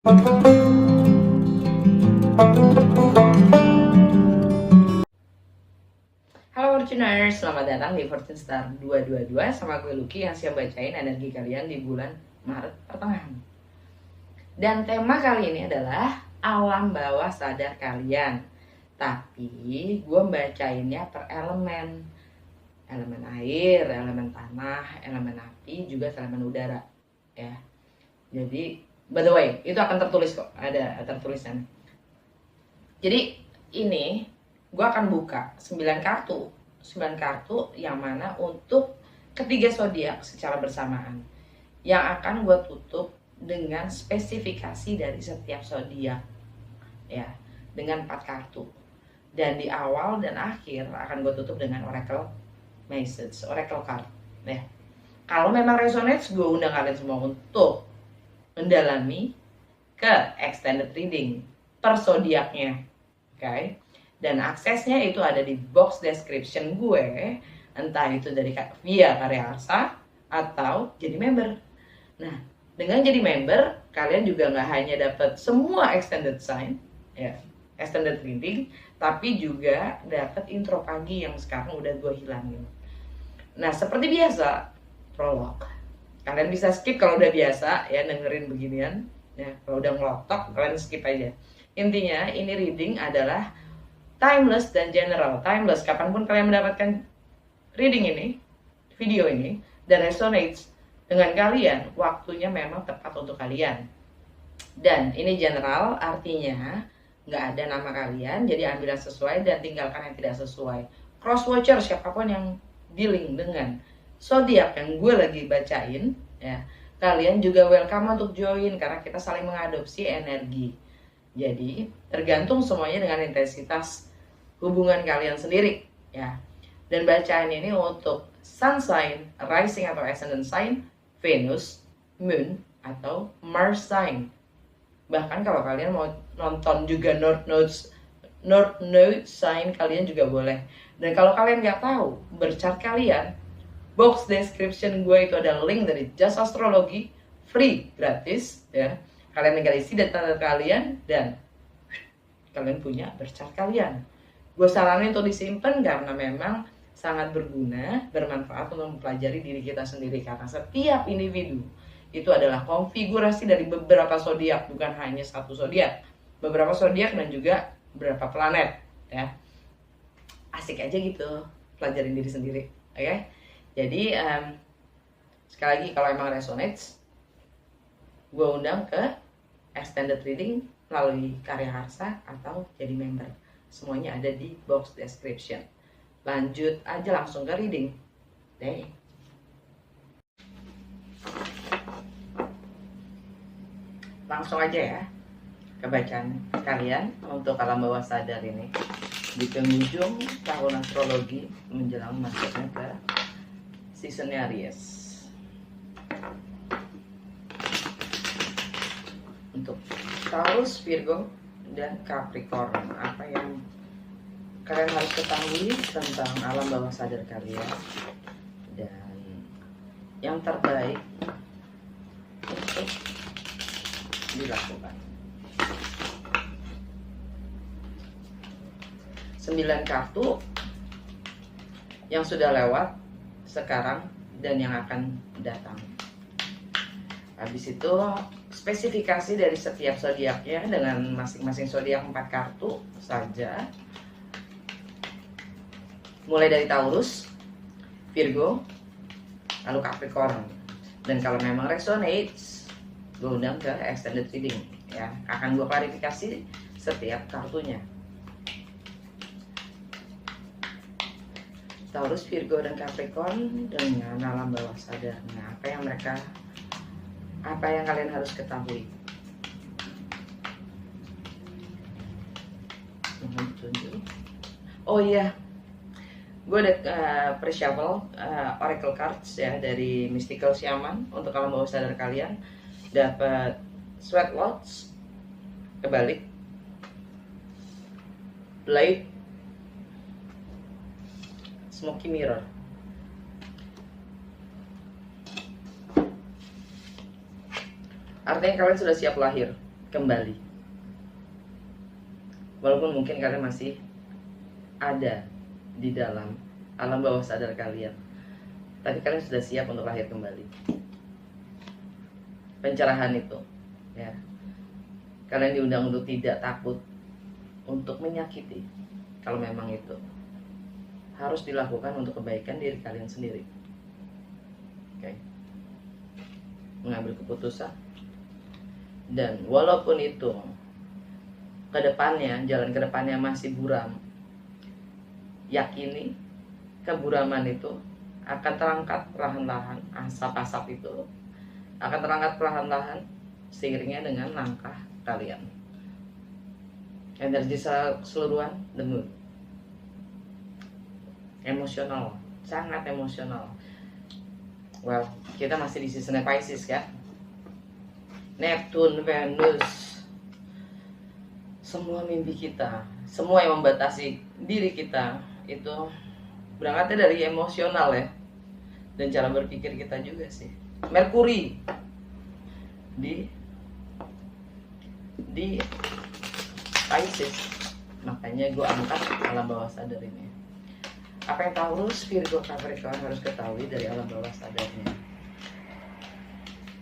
Halo Fortuners, selamat datang di Fortune Star 222 sama gue Lucky yang siap bacain energi kalian di bulan Maret pertengahan. Dan tema kali ini adalah alam bawah sadar kalian. Tapi gue bacainnya per elemen. Elemen air, elemen tanah, elemen api, juga elemen udara. Ya. Jadi, by the way, itu akan tertulis kok, ada tertulisan. Jadi, ini gue akan buka 9 kartu yang mana untuk ketiga zodiak secara bersamaan, yang akan gue tutup dengan spesifikasi dari setiap zodiak ya, dengan 4 kartu, dan di awal dan akhir akan gue tutup dengan oracle message, oracle card ya. Kalau memang resonate, gue undang kalian semua untuk mendalami ke extended reading per zodiaknya, oke? Dan aksesnya itu ada di box description gue, entah itu dari via Karya Arsa atau jadi member. Nah, dengan jadi member, kalian juga nggak hanya dapat semua extended sign, ya, extended reading, tapi juga dapat intro pagi yang sekarang udah gue hilangin. Nah, seperti biasa, prolog. Kalian bisa skip kalau udah biasa ya dengerin beginian. Ya, kalau udah ngelotok, kalian skip aja. Intinya, ini reading adalah timeless dan general. Timeless, kapanpun kalian mendapatkan reading ini, video ini, dan resonates dengan kalian, waktunya memang tepat untuk kalian. Dan ini general, artinya nggak ada nama kalian, jadi ambil yang sesuai dan tinggalkan yang tidak sesuai. Cross watcher, siapapun yang dealing dengan zodiak yang gue lagi bacain, ya, kalian juga welcome untuk join karena kita saling mengadopsi energi. Jadi tergantung semuanya dengan intensitas hubungan kalian sendiri ya. Dan bacaan ini untuk sun sign, rising atau ascendant sign, Venus, Moon atau Mars sign. Bahkan kalau kalian mau nonton juga North Node sign, kalian juga boleh. Dan kalau kalian nggak tahu berchart kalian, box description gue itu ada link dari Just Astrology, free, gratis ya. Kalian tinggal isi data kalian dan kalian punya berchart kalian. Gue saranin untuk disimpan karena memang sangat berguna, bermanfaat untuk mempelajari diri kita sendiri, karena setiap individu itu adalah konfigurasi dari beberapa zodiak, bukan hanya satu zodiak, beberapa zodiak dan juga beberapa planet ya. Asik aja gitu pelajarin diri sendiri, oke? Jadi sekali lagi, kalau emang resonates, gue undang ke extended reading melalui Karya Harsa atau jadi member. Semuanya ada di box description. Lanjut aja langsung ke reading deh. Langsung aja ya ke bacaan kalian untuk alam bawah sadar ini di penghujung tahun astrologi menjelang masuknya ke season Aries. Untuk Taurus, Virgo, dan Capricorn, apa yang kalian harus ketahui tentang alam bawah sadar kalian dan yang terbaik untuk dilakukan. 9 kartu yang sudah lewat sekarang dan yang akan datang. Habis itu spesifikasi dari setiap zodiaknya dengan masing-masing zodiak 4 kartu saja. Mulai dari Taurus, Virgo, lalu Capricorn. Dan kalau memang resonates, gue undang ke extended reading ya. Akan gue klarifikasi setiap kartunya. Taurus, Virgo, dan Capricorn dengan alam bawah sadarnya. Apa yang kalian harus ketahui? Oh iya, gue ada pre-shuffle oracle cards ya dari Mystical Shaman untuk alam bawah sadar kalian. Dapat Sweat Lodge kebalik, Blade, Smoky Mirror. Artinya kalian sudah siap lahir kembali. Walaupun mungkin kalian masih ada di dalam alam bawah sadar kalian, tapi kalian sudah siap untuk lahir kembali. Pencerahan itu, ya, kalian diundang untuk tidak takut untuk menyakiti, kalau memang itu harus dilakukan untuk kebaikan diri kalian sendiri. Oke. Mengambil keputusan, dan walaupun itu kedepannya, jalan kedepannya masih buram, yakini keburaman itu akan terangkat perlahan-lahan. Asap-asap itu akan terangkat perlahan-lahan seiringnya dengan langkah kalian. Energi keseluruhan, the mood. Emosional, sangat emosional. Well, kita masih di season Pisces kan. Neptune, Venus, semua mimpi kita, semua yang membatasi diri kita itu berangkatnya dari emosional ya, dan cara berpikir kita juga sih. Merkuri di Pisces, makanya gue angkat alam bawah sadar ini. Apa yang Taurus, Virgo, Capricorn harus ketahui dari alam bawah sadarnya?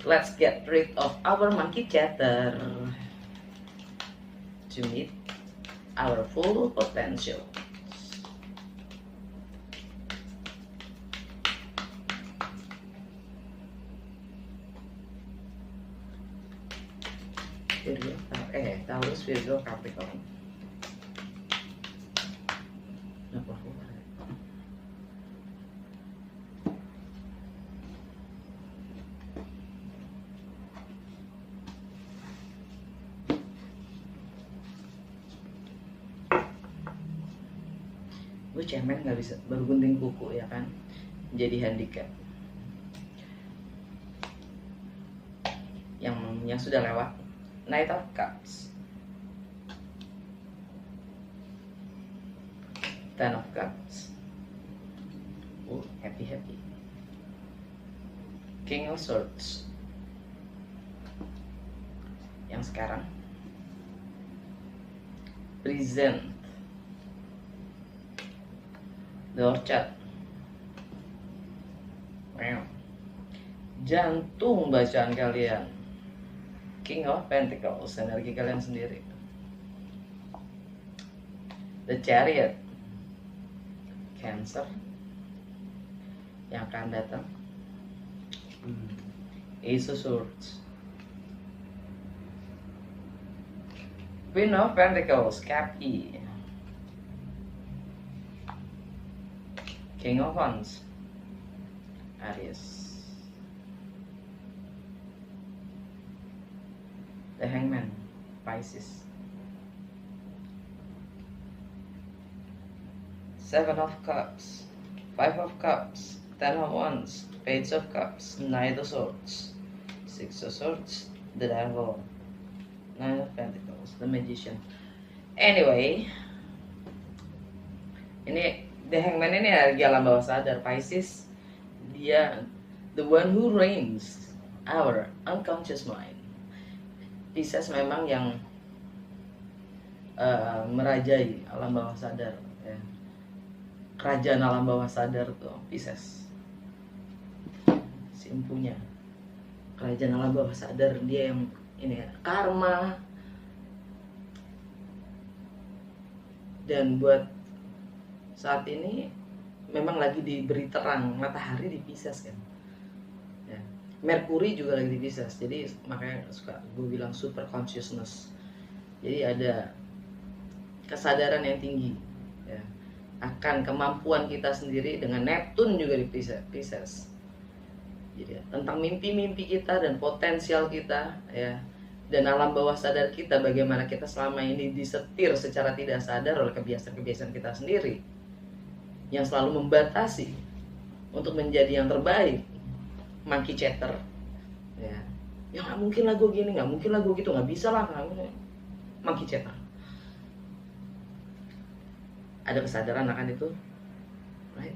Let's get rid of our monkey chatter to meet our full potential. Taurus, Virgo, Capricorn. Gue cemen nggak bisa, baru gunting kuku ya kan, jadi handicap. Yang sudah lewat, Knight of Cups, Ten of Cups, happy, King of Swords. Yang sekarang present, The Orchard. Wow. Jantung bacaan kalian, King of Pentacles, energi kalian sendiri. The Chariot, Cancer yang akan datang. Ace of Swords, Queen of Pentacles, Capi. King of Wands, Aries. The Hangman, Pisces. Seven of Cups, Five of Cups, Ten of Wands, Page of Cups, Knight of Swords, Six of Swords, The Devil, Nine of Pentacles, The Magician. Anyway, ini The Hangman ini energi alam bawah sadar. Pisces, dia the one who reigns our unconscious mind. Pisces memang yang merajai alam bawah sadar ya. Kerajaan alam bawah sadar tuh Pisces, si empunya kerajaan alam bawah sadar. Dia yang ini ya, karma. Dan buat saat ini memang lagi diberi terang matahari di Pisces kan ya. Merkuri juga lagi di Pisces, jadi makanya suka gue bilang super consciousness. Jadi ada kesadaran yang tinggi ya, akan kemampuan kita sendiri, dengan Neptune juga di Pisces. Jadi tentang mimpi-mimpi kita dan potensial kita ya, dan alam bawah sadar kita, bagaimana kita selama ini disetir secara tidak sadar oleh kebiasaan-kebiasaan kita sendiri yang selalu membatasi untuk menjadi yang terbaik. Monkey chatter ya, nggak mungkin lah gue gini, nggak mungkin lah gue gitu, nggak bisa lah, monkey chatter. Ada kesadaran akan itu, right?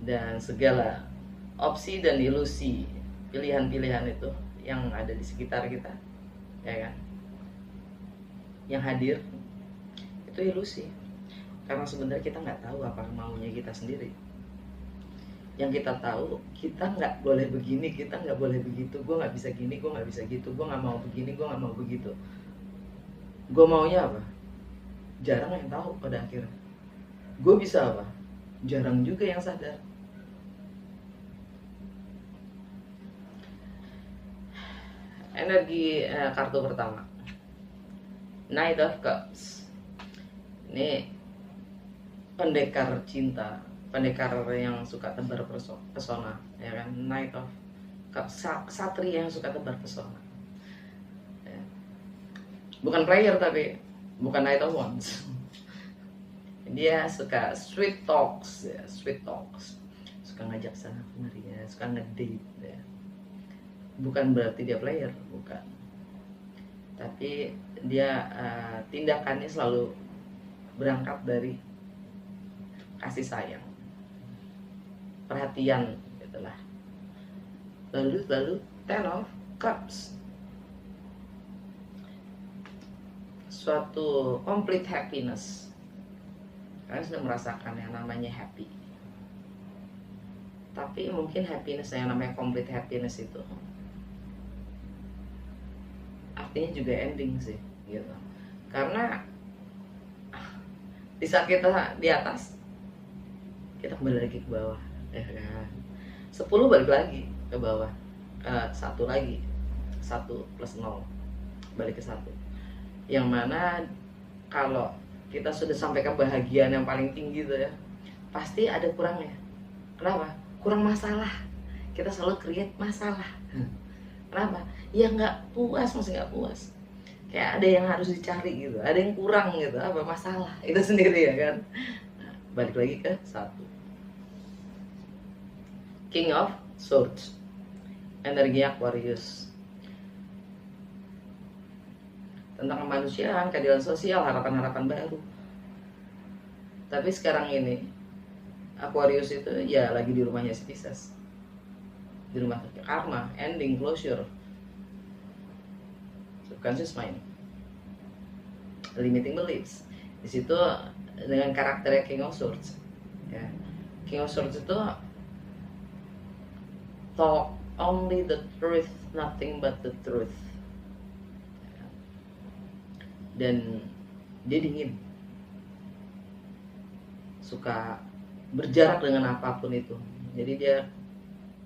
Dan segala opsi dan ilusi, pilihan-pilihan itu yang ada di sekitar kita ya kan, yang hadir itu ilusi, karena sebenarnya kita nggak tahu apa maunya kita sendiri. Yang kita tahu, kita nggak boleh begini, kita nggak boleh begitu, gue nggak bisa gini, gue nggak bisa gitu, gue nggak mau begini, gue nggak mau begitu. Gue maunya apa? Jarang yang tahu pada akhirnya. Gue bisa apa? Jarang juga yang sadar. Energi kartu pertama, Knight of Cups. Ini pendekar cinta, pendekar yang suka tebar pesona, ya kan? Knight of Cups, satria yang suka tebar pesona. Ya. Bukan player tapi bukan Knight of Wands. Dia suka sweet talks, ya, sweet talks. Suka ngajak sana kemari, ya, suka ngedate, ya. Bukan berarti dia player, bukan. Tapi dia tindakannya selalu berangkat dari kasih sayang, perhatian, gitulah. Lalu Ten of Cups, suatu complete happiness. Kalian sudah merasakan yang namanya happy, tapi mungkin happiness yang namanya complete happiness itu artinya juga ending sih, gitu. Karena di saat kita di atas, kita kembali lagi ke bawah, ya kan? 10 balik lagi ke bawah, 1 lagi, 1 plus 0 balik ke 1. Yang mana kalau kita sudah sampai kebahagiaan yang paling tinggi tuh ya, pasti ada kurangnya. Kenapa? Kurang masalah. Kita selalu create masalah. Kenapa? Ya nggak puas, masih nggak puas. Kayak ada yang harus dicari gitu, ada yang kurang gitu, apa masalah itu sendiri, ya kan? Nah, balik lagi ke 1. King of Swords, energi Aquarius, tentang kemanusiaan, keadilan sosial, harapan-harapan baru. Tapi sekarang ini Aquarius itu ya lagi di rumahnya si Pisces, di rumah karma, ending, closure, subconscious mind, limiting beliefs. Di situ dengan karakternya King of Swords, ya. King of Swords itu talk only the truth, nothing but the truth. Dan dia dingin, suka berjarak dengan apapun itu. Jadi dia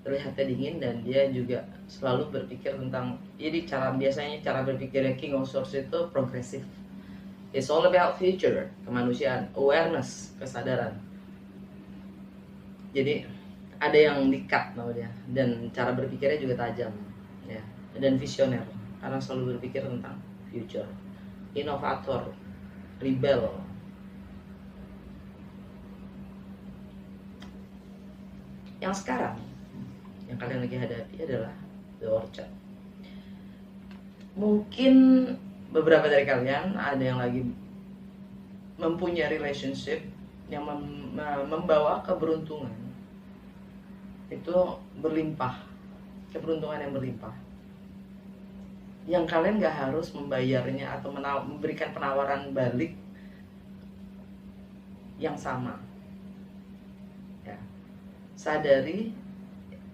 terlihatnya dingin, dan dia juga selalu berpikir tentang, jadi biasanya cara berpikirnya King of Swords itu progresif. It's all about future, kemanusiaan, awareness, kesadaran. Jadi ada yang di-cut sama dia, dan cara berpikirnya juga tajam, ya, dan visioner, karena selalu berpikir tentang future. Inovator, rebel. Yang sekarang yang kalian lagi hadapi adalah The Orchard. Mungkin beberapa dari kalian ada yang lagi mempunyai relationship yang membawa keberuntungan. Itu berlimpah, keberuntungan yang berlimpah, yang kalian gak harus membayarnya atau memberikan penawaran balik yang sama, ya. Sadari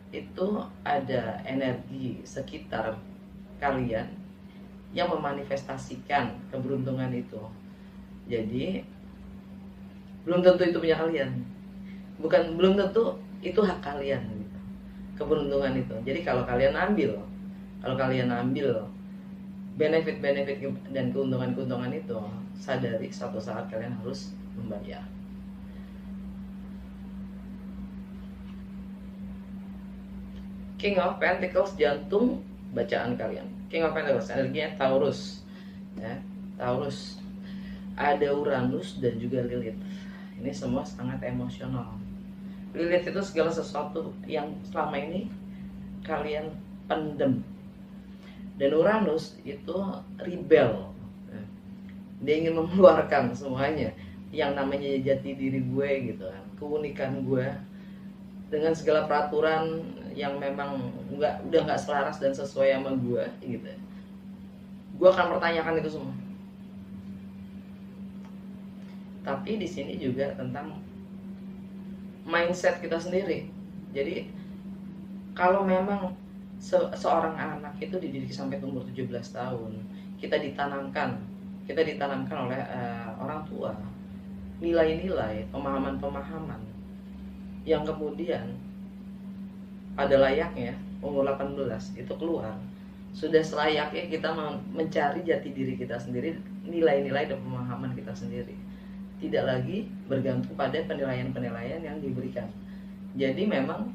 itu ada energi sekitar kalian yang memanifestasikan keberuntungan itu. Jadi belum tentu itu punya kalian, belum tentu itu hak kalian, gitu, keberuntungan itu. Jadi kalau kalian ambil benefit dan keuntungan itu, sadari suatu saat kalian harus membayar. King of Pentacles, jantung bacaan kalian. King of Pentacles, energinya Taurus, ya. Taurus, ada Uranus dan juga Lilith. Ini semua sangat emosional. Lilith itu segala sesuatu yang selama ini kalian pendem. Dan Uranus itu rebel, dia ingin mengeluarkan semuanya, yang namanya jati diri gue, gitu kan, keunikan gue, dengan segala peraturan yang memang udah nggak selaras dan sesuai sama gue, gitu. Gue akan pertanyakan itu semua. Tapi di sini juga tentang mindset kita sendiri. Jadi kalau memang seorang anak itu dididik sampai umur 17 tahun, kita ditanamkan oleh orang tua nilai-nilai, pemahaman-pemahaman yang kemudian pada layaknya umur 18 itu keluar, sudah selayaknya kita mencari jati diri kita sendiri, nilai-nilai dan pemahaman kita sendiri, tidak lagi bergantung pada penilaian-penilaian yang diberikan. Jadi memang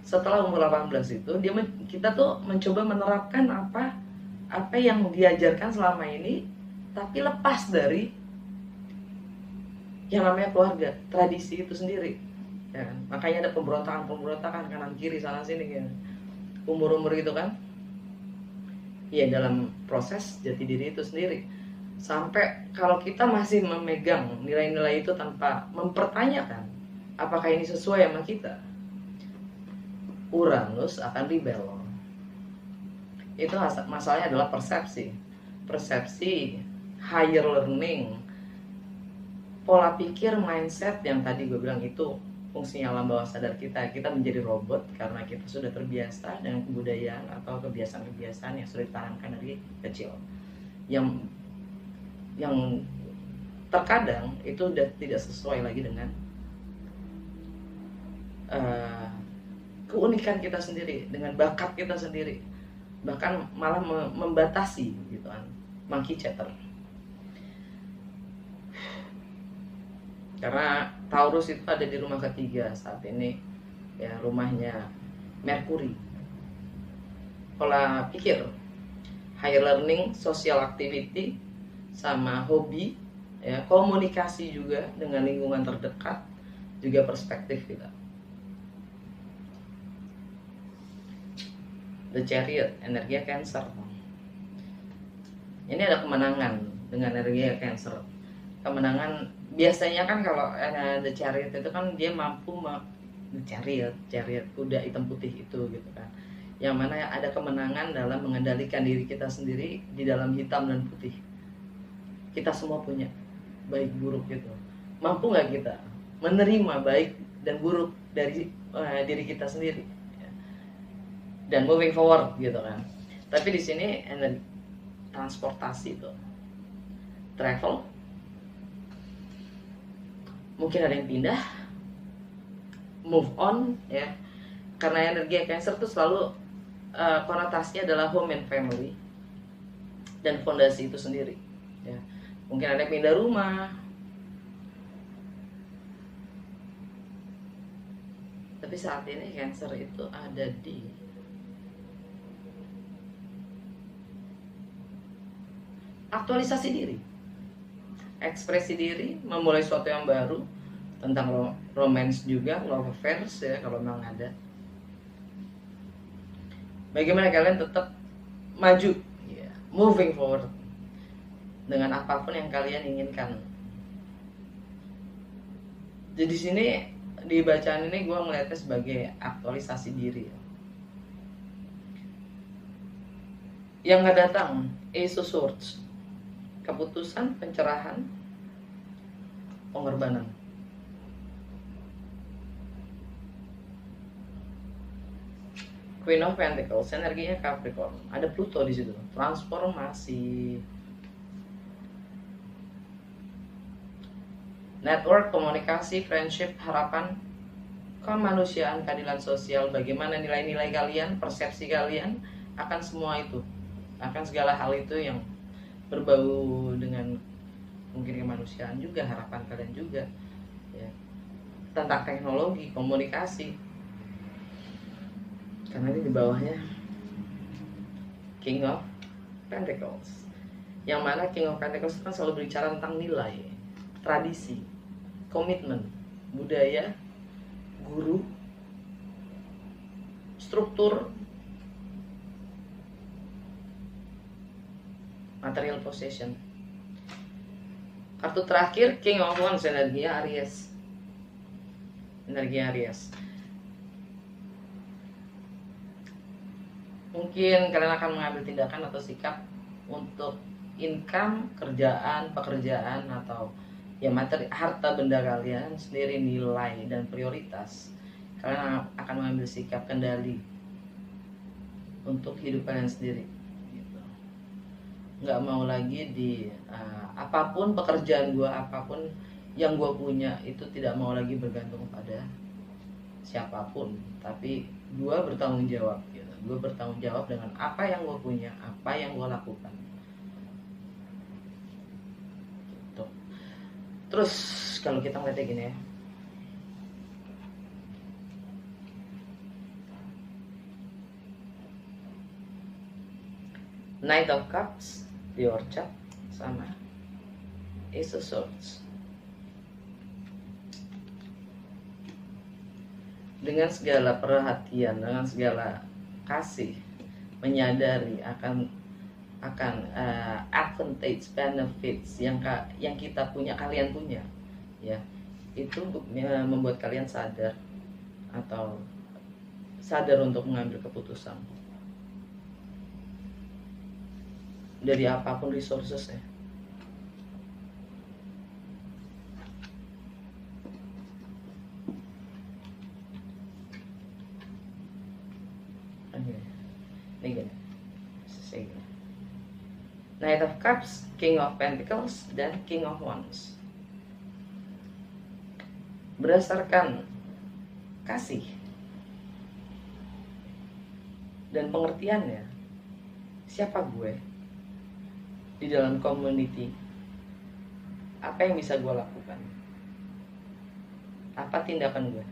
setelah umur 18 itu kita tuh mencoba menerapkan apa yang diajarkan selama ini, tapi lepas dari yang namanya keluarga, tradisi itu sendiri, ya kan? Makanya ada pemberontakan kanan kiri sana sini kan, umur gitu kan, ya dalam proses jati diri itu sendiri. Sampai kalau kita masih memegang nilai-nilai itu tanpa mempertanyakan apakah ini sesuai sama kita, Uranus akan rebel. Itu masalahnya adalah persepsi, higher learning, pola pikir, mindset yang tadi gue bilang itu fungsinya alam bawah sadar kita. Kita menjadi robot karena kita sudah terbiasa dengan kebudayaan atau kebiasaan-kebiasaan yang sudah ditanamkan dari kecil, yang terkadang itu udah tidak sesuai lagi dengan keunikan kita sendiri, dengan bakat kita sendiri, bahkan malah membatasi gitu kan, monkey chatter. Karena Taurus itu ada di rumah ketiga saat ini, ya, rumahnya Merkuri. Pola pikir, higher learning, social activity, sama hobi, ya, komunikasi juga dengan lingkungan terdekat, juga perspektif kita. The Chariot, energi Cancer. Ini ada kemenangan dengan energi Cancer. Kemenangan biasanya kan kalau The Chariot itu kan dia mampu The Chariot kuda hitam putih itu gitu kan, yang mana ada kemenangan dalam mengendalikan diri kita sendiri di dalam hitam dan putih. Kita semua punya baik buruk gitu. Mampu nggak kita menerima baik dan buruk dari diri kita sendiri, ya, dan moving forward gitu kan. Tapi di sini energi transportasi itu, travel, mungkin ada yang pindah, move on, ya, karena energi Cancer itu selalu konotasinya adalah home and family dan fondasi itu sendiri, ya. Mungkin ada yang pindah rumah, tapi saat ini Cancer itu ada di aktualisasi diri, ekspresi diri, memulai sesuatu yang baru, tentang romance juga, love affairs, ya, kalau memang ada. Bagaimana kalian tetap maju, ya, moving forward dengan apapun yang kalian inginkan. Jadi di sini di bacaan ini gue ngeliatnya sebagai aktualisasi diri, ya. Yang nggak datang, Ace of Swords, keputusan, pencerahan, pengorbanan. Queen of Pentacles, energinya Capricorn, ada Pluto di situ, transformasi, network, komunikasi, friendship, harapan, kemanusiaan, keadilan sosial. Bagaimana nilai-nilai kalian, persepsi kalian akan semua itu, akan segala hal itu yang berbau dengan mungkin kemanusiaan juga, harapan kalian juga, ya, tentang teknologi, komunikasi. Karena ini di bawahnya King of Pentacles, yang mana King of Pentacles kan selalu berbicara tentang nilai, tradisi, komitmen, budaya, guru, struktur, material possession. Kartu terakhir King of Wands, energi Aries. Energi Aries. Mungkin kalian akan mengambil tindakan atau sikap untuk income, pekerjaan, atau ya materi, harta benda kalian sendiri, nilai dan prioritas, kalian akan mengambil sikap kendali untuk hidup kalian sendiri gitu. Nggak mau lagi di apapun pekerjaan gue, apapun yang gue punya itu tidak mau lagi bergantung pada siapapun, tapi gue bertanggung jawab gitu. Gue bertanggung jawab dengan apa yang gue punya, apa yang gue lakukan gitu. Terus kalau kita ngeliatnya gini ya, Knight of Cups di Orchard sama Ace of Swords. Dengan segala perhatian, dengan segala kasih, menyadari akan advantage, benefits yang kita punya, kalian punya, ya, itu membuat kalian sadar untuk mengambil keputusan dari apapun resourcesnya. Ini gini, Knight of Cups, King of Pentacles, dan King of Wands. Berdasarkan kasih dan pengertiannya, siapa gue di dalam community, apa yang bisa gue lakukan, apa tindakan gue.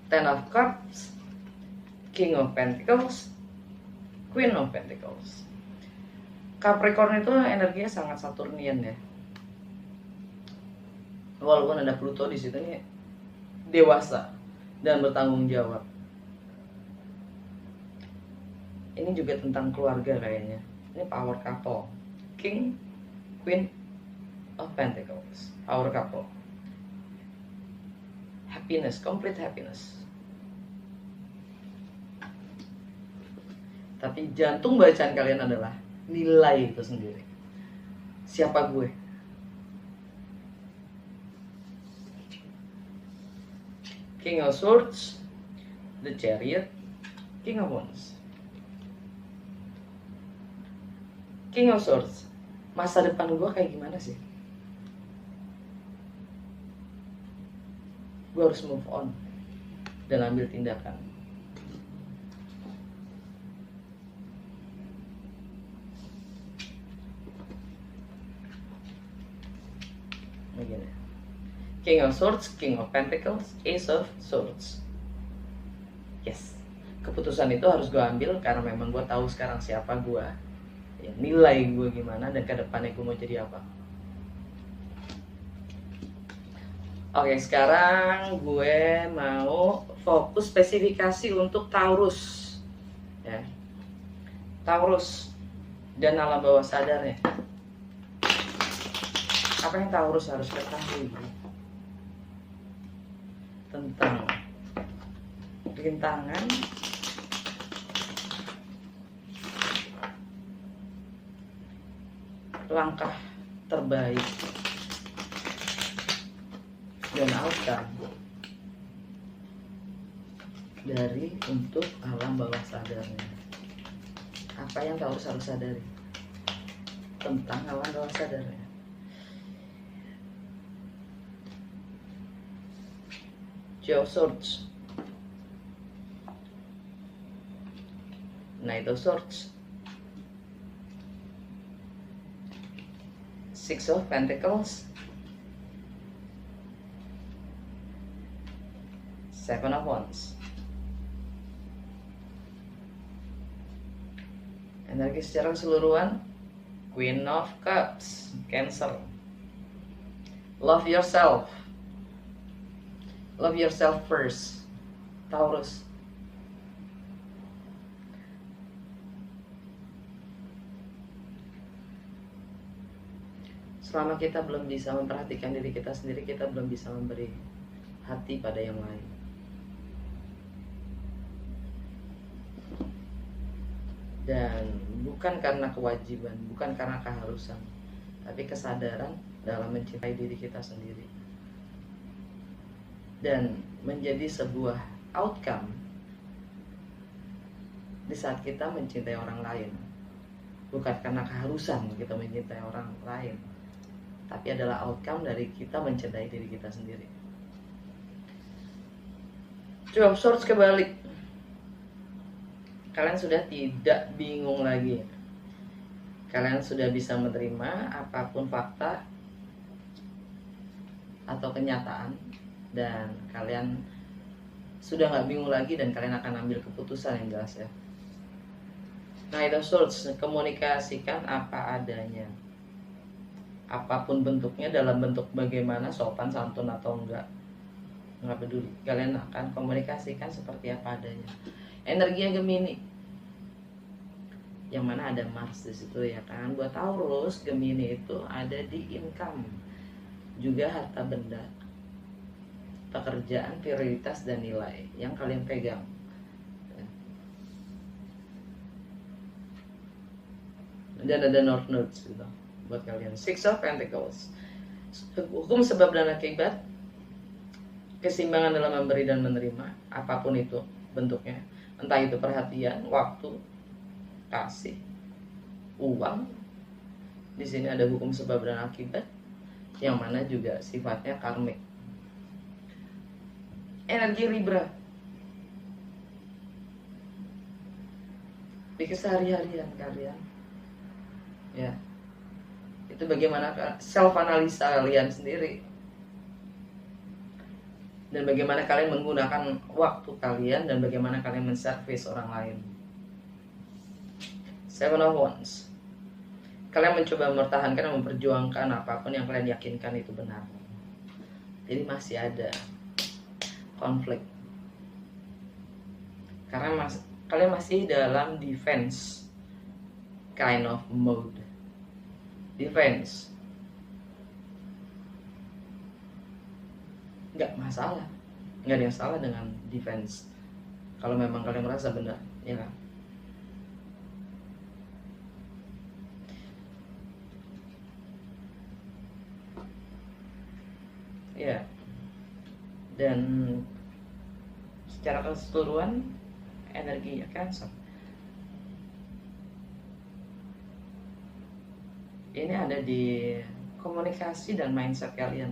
Ten of Cups, King of Pentacles, Queen of Pentacles. Capricorn itu energinya sangat Saturnian ya. Walaupun ada Pluto di situ, nih dewasa dan bertanggung jawab. Ini juga tentang keluarga kayaknya. Ini power couple, King, Queen of Pentacles, power couple. Happiness, complete happiness. Tapi jantung bacaan kalian adalah nilai itu sendiri. Siapa gue? King of Swords, the Chariot, King of Wands. King of Swords, masa depan gue kayak gimana sih? Gue harus move on dan ambil tindakan. Begini. King of Swords, King of Pentacles, Ace of Swords. Yes, keputusan itu harus gue ambil karena memang gue tahu sekarang siapa gue, ya, nilai gue gimana, dan ke depannya gue mau jadi apa. Oke, sekarang gue mau fokus spesifikasi untuk Taurus, ya. Taurus dan alam bawah sadarnya. Apa yang Taurus harus ketahui tentang rintangan, langkah terbaik, dan outcome dari untuk alam bawah sadarnya. Apa yang Taurus harus sadari tentang alam bawah sadarnya? Two of Swords, Knight of Swords, Six of Pentacles, Seven of Wands. Energi secara keseluruhan, Queen of Cups, Cancer. Love yourself. Love yourself first, Taurus. Selama kita belum bisa memperhatikan diri kita sendiri, kita belum bisa memberi hati pada yang lain. Dan bukan karena kewajiban, bukan karena keharusan, tapi kesadaran dalam mencintai diri kita sendiri. Dan menjadi sebuah outcome di saat kita mencintai orang lain. Bukan karena keharusan kita mencintai orang lain, tapi adalah outcome dari kita mencintai diri kita sendiri. Coba Swords kebalik. Kalian sudah tidak bingung lagi. Kalian sudah bisa menerima apapun fakta atau kenyataan, dan kalian sudah nggak bingung lagi, dan kalian akan ambil keputusan yang jelas ya. Nah, itu Swords, komunikasikan apa adanya, apapun bentuknya, dalam bentuk bagaimana, sopan, santun atau enggak peduli. Kalian akan komunikasikan seperti apa adanya. Energinya Gemini, yang mana ada Mars di situ ya kan. Buat Taurus, Gemini itu ada di income, juga harta benda, pekerjaan, prioritas dan nilai yang kalian pegang. Dan ada North Nodes gitu buat kalian. Six of Pentacles, hukum sebab dan akibat, keseimbangan dalam memberi dan menerima, apapun itu bentuknya, entah itu perhatian, waktu, kasih, uang. Di sini ada hukum sebab dan akibat, yang mana juga sifatnya karmik. Energi Libra, di keseharian kalian ya, itu bagaimana self analisa kalian sendiri, dan bagaimana kalian menggunakan waktu kalian, dan bagaimana kalian menservis orang lain. Seven of Wands, kalian mencoba mempertahankan dan memperjuangkan apapun yang kalian yakinkan itu benar. Jadi masih ada konflik, karena kalian masih dalam defense kind of mode. Defense nggak masalah, nggak ada yang salah dengan defense kalau memang kalian merasa benar, ya kan? Ya, dan secara keseluruhan energinya Cancer ini ada di komunikasi dan mindset kalian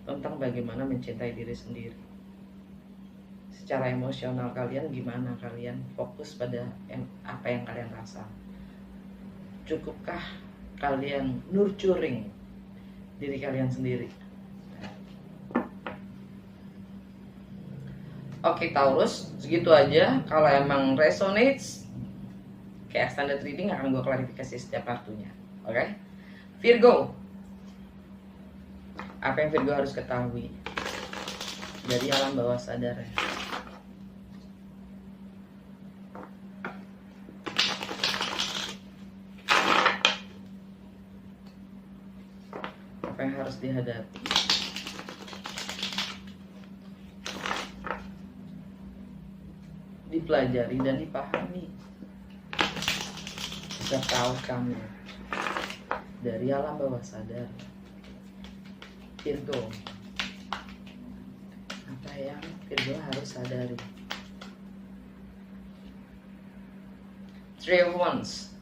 tentang bagaimana mencintai diri sendiri. Secara emosional kalian gimana, kalian fokus pada apa yang kalian rasa. Cukupkah kalian nurturing diri kalian sendiri? Oke Taurus, segitu aja. Kalau emang resonates kayak standard reading, akan gue klarifikasi setiap kartunya. Oke? Virgo, apa yang Virgo harus ketahui dari alam bawah sadar? Apa yang harus dihadapi? Dipelajari dan dipahami serta outcome dari alam bawah sadar. Virgo, apa yang Virgo harus sadari? Three of Wands,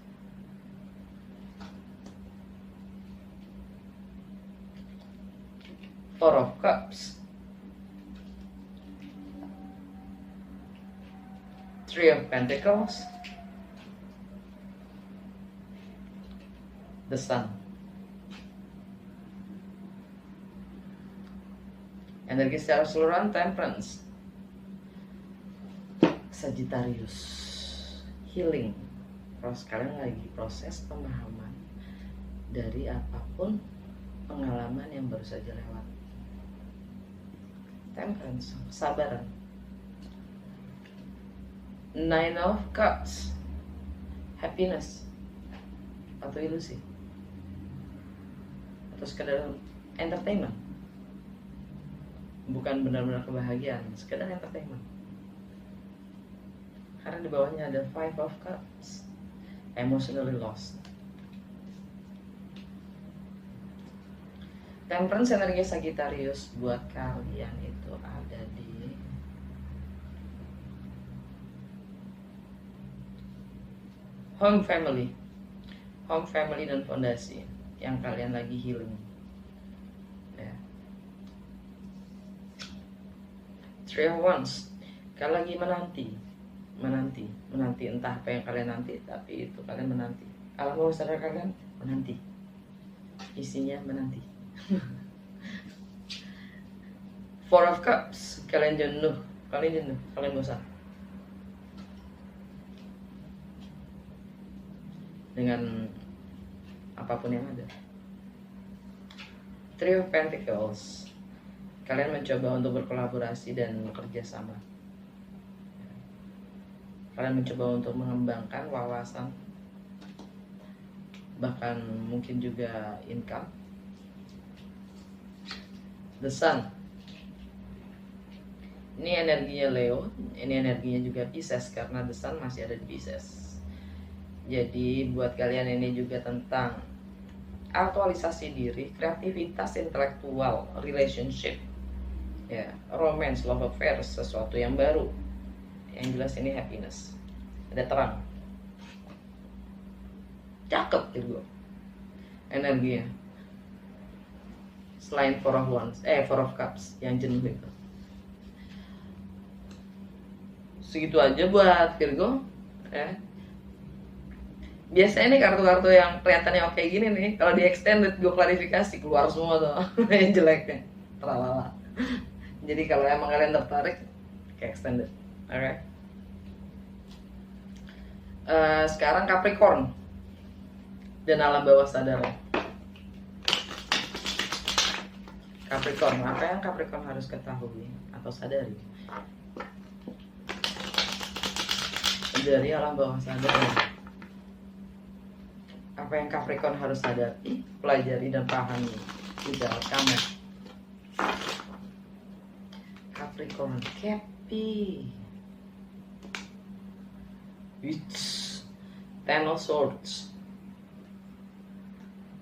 Four of Cups, Three of Pentacles, the Sun. Energi secara keseluruhan Temperance, Sagittarius, healing. Terus kalian lagi proses pemahaman dari apapun pengalaman yang baru saja lewat. Temperance, kesabaran. Nine of Cups, happiness atau ilusi, atau sekedar entertainment, bukan benar-benar kebahagiaan, sekedar entertainment. Karena di bawahnya ada Five of Cups, emotionally lost. Temperance energi Sagittarius buat kalian itu ada di home family dan fondasi yang kalian lagi healing ya. Three of Wands, kalian lagi menanti entah apa yang kalian nanti, tapi itu kalian menanti. Alam bawah sadar kalian menanti, isinya menanti. Four of Cups, kalian jenuh, kalian bosan dengan apapun yang ada. Three of Pentacles, kalian mencoba untuk berkolaborasi dan bekerja sama. Kalian mencoba untuk mengembangkan wawasan, bahkan mungkin juga income. The Sun, ini energinya Leo, ini energinya juga Pisces karena The Sun masih ada di Pisces. Jadi buat kalian ini juga tentang aktualisasi diri, kreativitas intelektual, relationship, ya, romance, love affair, sesuatu yang baru. Yang jelas ini happiness, ada terang, cakep gitu energinya. Selain Four of Cups yang jenuh itu. Segitu aja buat Virgo ya. Biasanya nih kartu-kartu yang kelihatannya oke gini nih, kalau di extended gue klarifikasi keluar semua tuh yang jeleknya, terlala. Jadi kalau emang kalian tertarik ke extended, oke. Sekarang Capricorn dan alam bawah sadar. Capricorn, apa yang Capricorn harus ketahui atau sadari dari alam bawah sadar? Apa yang Capricorn harus sadari, pelajari dan pahami di dalam kamu. Capricorn, Cappy, Ten of Swords,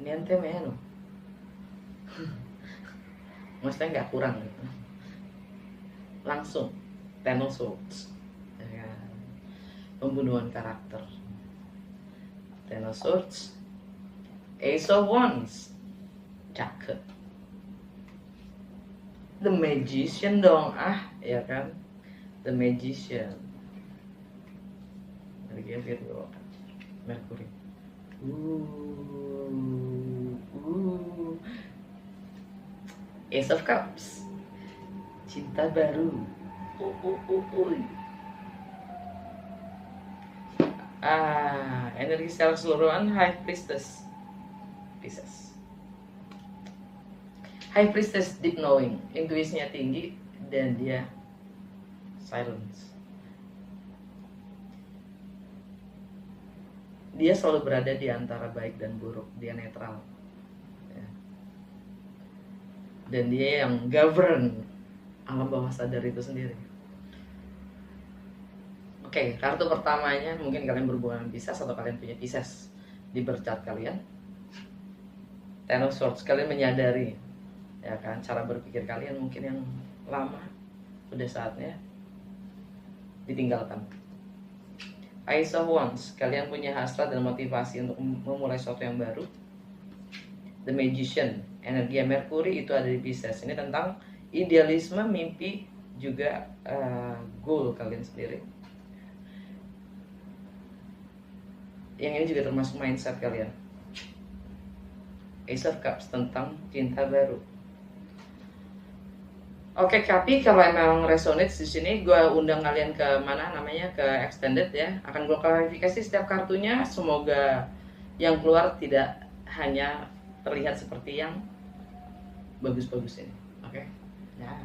niente meno. Maksudnya nggak kurang gitu. Langsung Ten of Swords ya, pembunuhan karakter. Ten of Swords, Ace of Wands, cakep. The Magician dong, ya kan, The Magician. Energi Virgo, Mercury. Ace of Cups, cinta baru. Energi secara keseluruhan High Priestess, Pisces. High Priestess deep knowing, intuisinya tinggi dan dia silence. Dia selalu berada di antara baik dan buruk, dia netral. Dan dia yang govern alam bawah sadar itu sendiri. Oke, kartu pertamanya mungkin kalian berhubungan Pisces atau kalian punya Pisces di bercat kalian. Ten of Swords, kalian menyadari ya kan cara berpikir kalian mungkin yang lama, udah saatnya ditinggalkan. Ace of Wands, kalian punya hasrat dan motivasi untuk memulai sesuatu yang baru. The Magician, energi Mercury itu ada di Pisces. Ini tentang idealisme, mimpi, juga goal kalian sendiri. Yang ini juga termasuk mindset kalian. Ace of Cups tentang cinta baru. Oke, tapi kalau emang resonate di sini, gue undang kalian ke mana namanya, ke extended ya. Akan gue klarifikasi setiap kartunya. Semoga yang keluar tidak hanya terlihat seperti yang bagus-bagus ini. Oke? Nah.